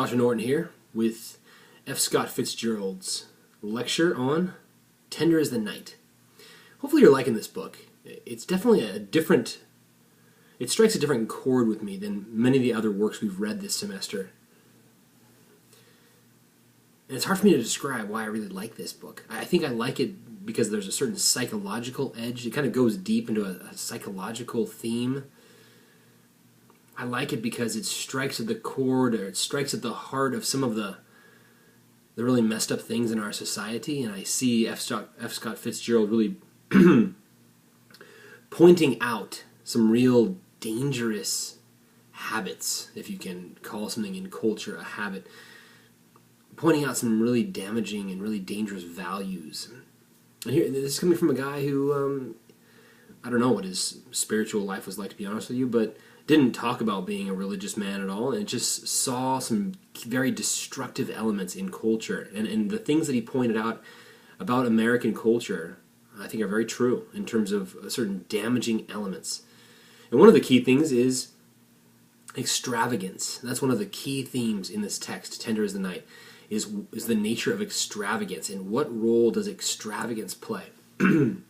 Dr. Norton here with F. Scott Fitzgerald's lecture on Tender as the Night. Hopefully you're liking this book. It's definitely it strikes a different chord with me than many of the other works we've read this semester. And it's hard for me to describe why I really like this book. I think I like it because there's a certain psychological edge. It kind of goes deep into a psychological theme. I like it because it strikes at the chord, or it strikes at the heart of some of the really messed up things in our society, and I see F. Scott Fitzgerald really pointing out some real dangerous habits, if you can call something in culture a habit, pointing out some really damaging and really dangerous values. And here, this is coming from a guy who, I don't know what his spiritual life was like, to be honest with you, but didn't talk about being a religious man at all, and just saw some very destructive elements in culture. And the things that he pointed out about American culture, I think, are very true in terms of certain damaging elements. And one of the key things is extravagance. That's one of the key themes in this text, Tender as the Night, is the nature of extravagance, and what role does extravagance play in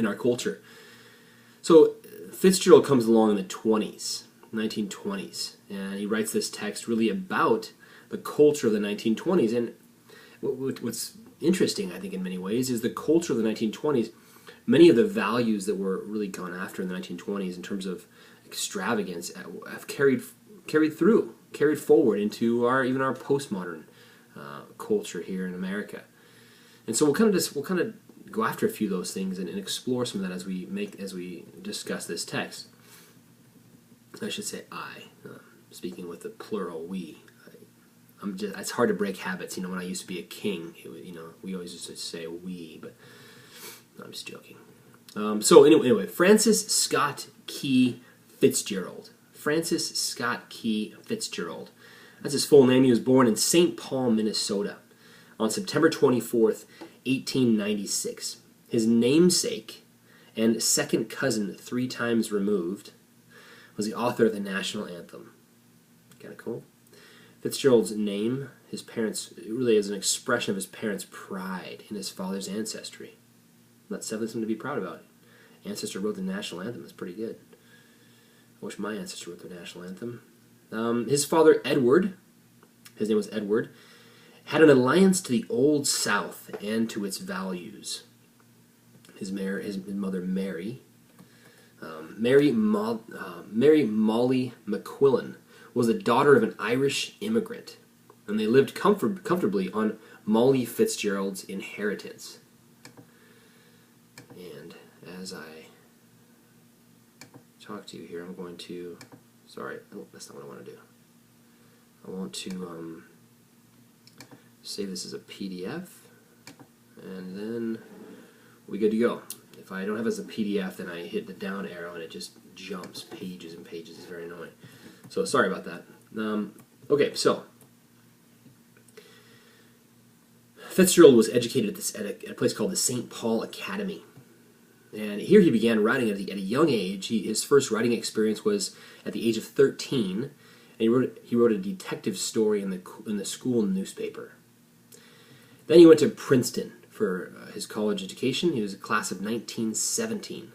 our culture. So Fitzgerald comes along in the 1920s, and he writes this text really about the culture of the 1920s. And what's interesting, I think, in many ways, is the culture of the 1920s. Many of the values that were really gone after in the 1920s in terms of extravagance have carried forward into even our postmodern culture here in America. And so we'll kind of go after a few of those things and explore some of that as we discuss this text. I should say speaking with the plural we. It's hard to break habits. When I used to be a king, we always used to say we, but no, I'm just joking. So anyway, Francis Scott Key Fitzgerald. Francis Scott Key Fitzgerald. That's his full name. He was born in St. Paul, Minnesota, on September 24th, 1896. His namesake and second cousin 3 times removed was the author of the national anthem. Kind of cool. Fitzgerald's name, his parents, it really is an expression of his parents' pride in his father's ancestry. That's something to be proud about. Ancestor wrote the national anthem. That's pretty good. I wish my ancestor wrote the national anthem. His father, Edward, his name was Edward, had an alliance to the Old South and to its values. His mother, Mary Molly McQuillan, was the daughter of an Irish immigrant, and they lived comfortably on Molly Fitzgerald's inheritance. And as I talk to you here, I'm going to... Sorry, that's not what I want to do. I want to save this as a PDF, and then we're good to go. If I don't have it as a PDF, then I hit the down arrow and it just jumps pages and pages. It's very annoying. So sorry about that. Okay, so Fitzgerald was educated at a place called the St. Paul Academy. And here he began writing at a young age. His first writing experience was at the age of 13, and he wrote a detective story in the school newspaper. Then he went to Princeton for his college education. He was a class of 1917.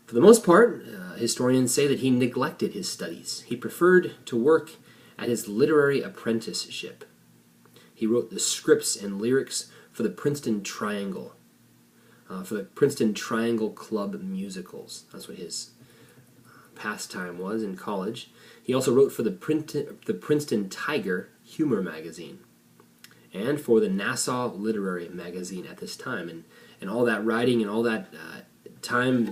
For the most part, historians say that he neglected his studies. He preferred to work at his literary apprenticeship. He wrote the scripts and lyrics for the Princeton Triangle. For the Princeton Triangle Club musicals. That's what his pastime was in college. He also wrote for the Princeton Tiger humor magazine, and for the Nassau Literary Magazine at this time. And all that writing and all that time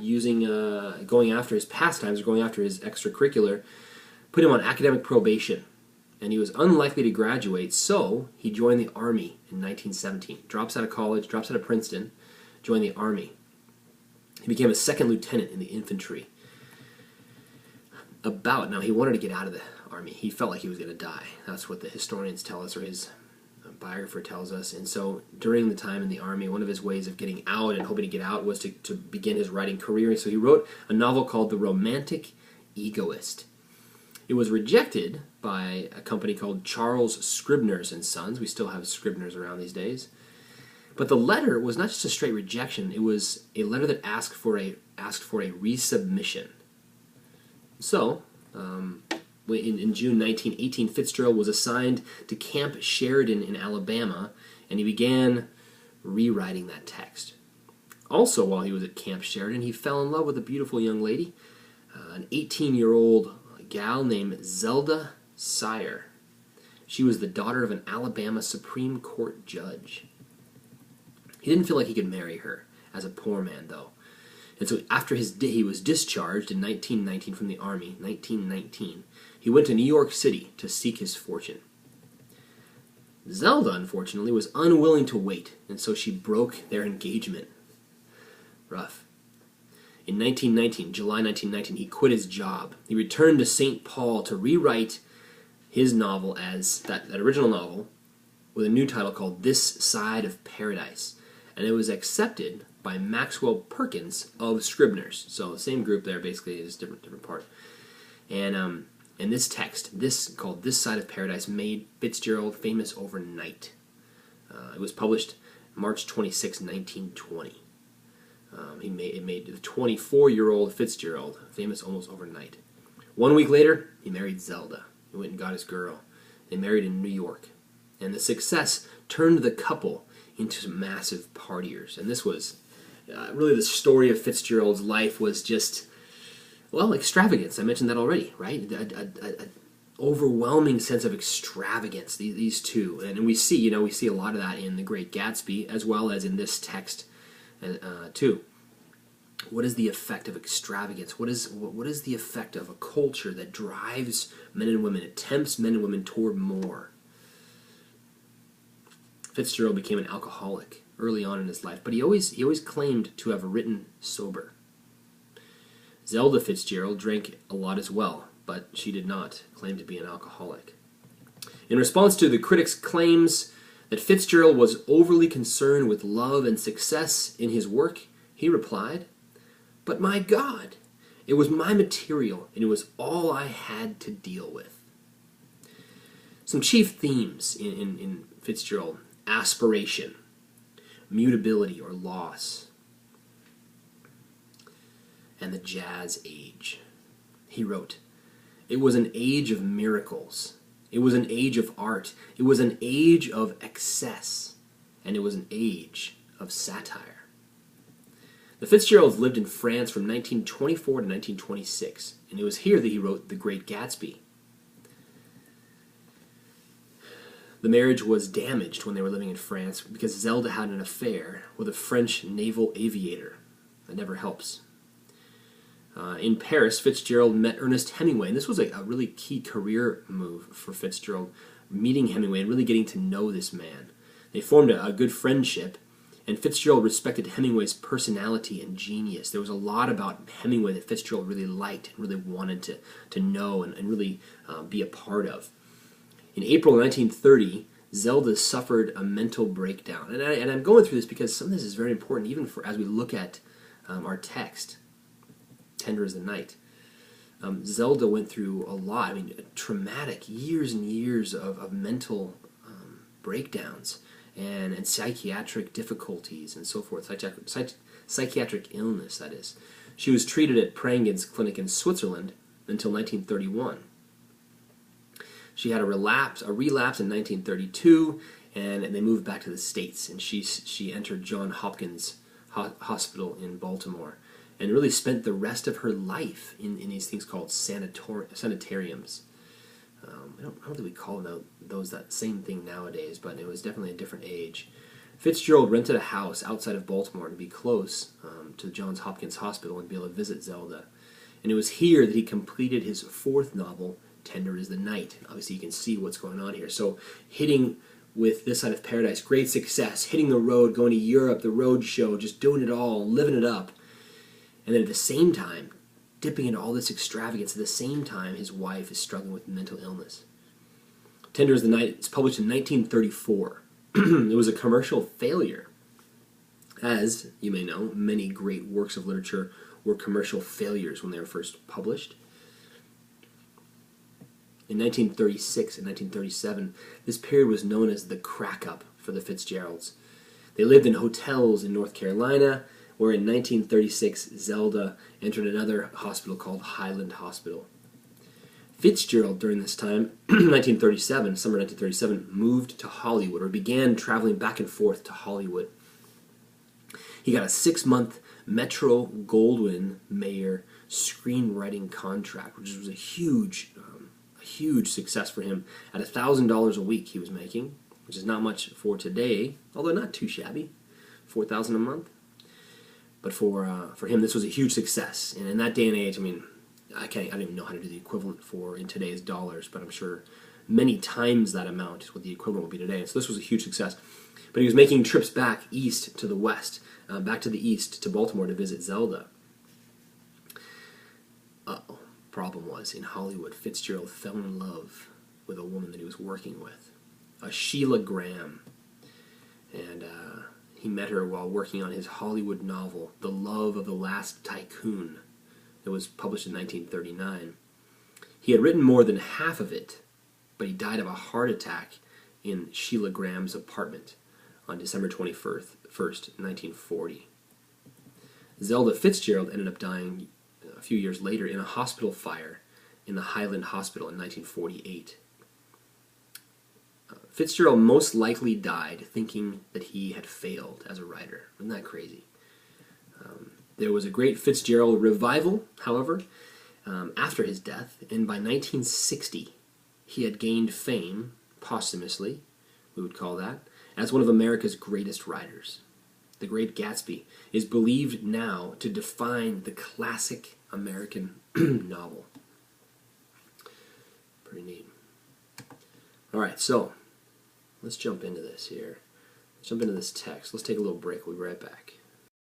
going after his pastimes, or going after his extracurricular, put him on academic probation. And he was unlikely to graduate, so he joined the Army in 1917. Drops out of college, drops out of Princeton, joined the Army. He became a second lieutenant in the infantry. Now, he wanted to get out of the Army. He felt like he was going to die. That's what the historians tell us, or his biographer tells us. And so during the time in the Army, one of his ways of getting out and hoping to get out was to begin his writing career. And so he wrote a novel called The Romantic Egoist. It was rejected by a company called Charles Scribner's and Sons. We still have Scribner's around these days. But the letter was not just a straight rejection. It was a letter that asked for a resubmission. So, in June 1918, Fitzgerald was assigned to Camp Sheridan in Alabama, and he began rewriting that text. Also, while he was at Camp Sheridan, he fell in love with a beautiful young lady, an 18-year-old gal named Zelda Sire. She was the daughter of an Alabama Supreme Court judge. He didn't feel like he could marry her as a poor man, though. And so after he was discharged in 1919 from the Army, 1919, he went to New York City to seek his fortune. Zelda, unfortunately, was unwilling to wait, and so she broke their engagement. Rough. In 1919, July 1919, he quit his job. He returned to St. Paul to rewrite his novel as that original novel with a new title called This Side of Paradise. And it was accepted by Maxwell Perkins of Scribner's. So the same group there, basically, is different part. And this text, called This Side of Paradise, made Fitzgerald famous overnight. It was published March 26, 1920. It made the 24-year-old Fitzgerald famous almost overnight. 1 week later, he married Zelda. He went and got his girl. They married in New York. And the success turned the couple into massive partiers. And this was really the story of Fitzgerald's life was just, well, extravagance. I mentioned that already, right? An overwhelming sense of extravagance, these two. And we see a lot of that in The Great Gatsby as well as in this text too. What is the effect of extravagance? What is the effect of a culture that drives men and women, it tempts men and women toward more? Fitzgerald became an alcoholic early on in his life, but he always claimed to have written sober. Zelda Fitzgerald drank a lot as well, but she did not claim to be an alcoholic. In response to the critics' claims that Fitzgerald was overly concerned with love and success in his work, he replied, "But my God, it was my material, and it was all I had to deal with." Some chief themes in Fitzgerald: aspiration, mutability or loss, and the jazz age. He wrote, "It was an age of miracles. It was an age of art. It was an age of excess. And it was an age of satire." The Fitzgeralds lived in France from 1924 to 1926, and it was here that he wrote The Great Gatsby. The marriage was damaged when they were living in France because Zelda had an affair with a French naval aviator. That never helps. In Paris, Fitzgerald met Ernest Hemingway, and this was a really key career move for Fitzgerald, meeting Hemingway and really getting to know this man. They formed a good friendship, and Fitzgerald respected Hemingway's personality and genius. There was a lot about Hemingway that Fitzgerald really liked and really wanted to know and really be a part of. In April 1930, Zelda suffered a mental breakdown. And I'm going through this because some of this is very important, even for as we look at our text, Tender as the Night. Zelda went through a lot. I mean, traumatic years and years of mental breakdowns and psychiatric difficulties and so forth. Psychiatric illness, that is. She was treated at Prangen's clinic in Switzerland until 1931. She had a relapse in 1932, and they moved back to the States. And she entered Johns Hopkins Hospital in Baltimore, and really spent the rest of her life in these things called sanitariums. I don't think we call those that same thing nowadays, but it was definitely a different age. Fitzgerald rented a house outside of Baltimore to be close to Johns Hopkins Hospital and be able to visit Zelda. And it was here that he completed his fourth novel, Tender as the Night. Obviously, you can see what's going on here. So, hitting with This Side of Paradise, great success, hitting the road, going to Europe, the road show, just doing it all, living it up. And then at the same time, dipping into all this extravagance. At the same time, his wife is struggling with mental illness. Tender as the Night, it's published in 1934. It was a commercial failure. As you may know, many great works of literature were commercial failures when they were first published. In 1936 and 1937, this period was known as the crack-up for the Fitzgeralds. They lived in hotels in North Carolina, where in 1936 Zelda entered another hospital called Highland Hospital. Fitzgerald, during this time, 1937, summer 1937, moved to Hollywood, or began traveling back and forth to Hollywood. He got a 6-month Metro-Goldwyn-Mayer screenwriting contract, which was a huge success for him. At $1,000 a week he was making, which is not much for today, although not too shabby, $4,000 a month. But for him, this was a huge success. And in that day and age, I mean, I don't even know how to do the equivalent for in today's dollars, but I'm sure many times that amount is what the equivalent would be today. So this was a huge success. But he was making trips back east to the west, back to the east to Baltimore to visit Zelda. Problem was, in Hollywood, Fitzgerald fell in love with a woman that he was working with, a Sheila Graham. And he met her while working on his Hollywood novel, The Love of the Last Tycoon, that was published in 1939. He had written more than half of it, but he died of a heart attack in Sheila Graham's apartment on December 21st, 1940. Zelda Fitzgerald ended up dying a few years later in a hospital fire in the Highland Hospital in 1948. Fitzgerald most likely died thinking that he had failed as a writer. Isn't that crazy? There was a great Fitzgerald revival, however, after his death, and by 1960 he had gained fame, posthumously, we would call that, as one of America's greatest writers. The Great Gatsby is believed now to define the classic American novel. Pretty neat. All right, so let's jump into this here. Let's jump into this text. Let's take a little break. We'll be right back.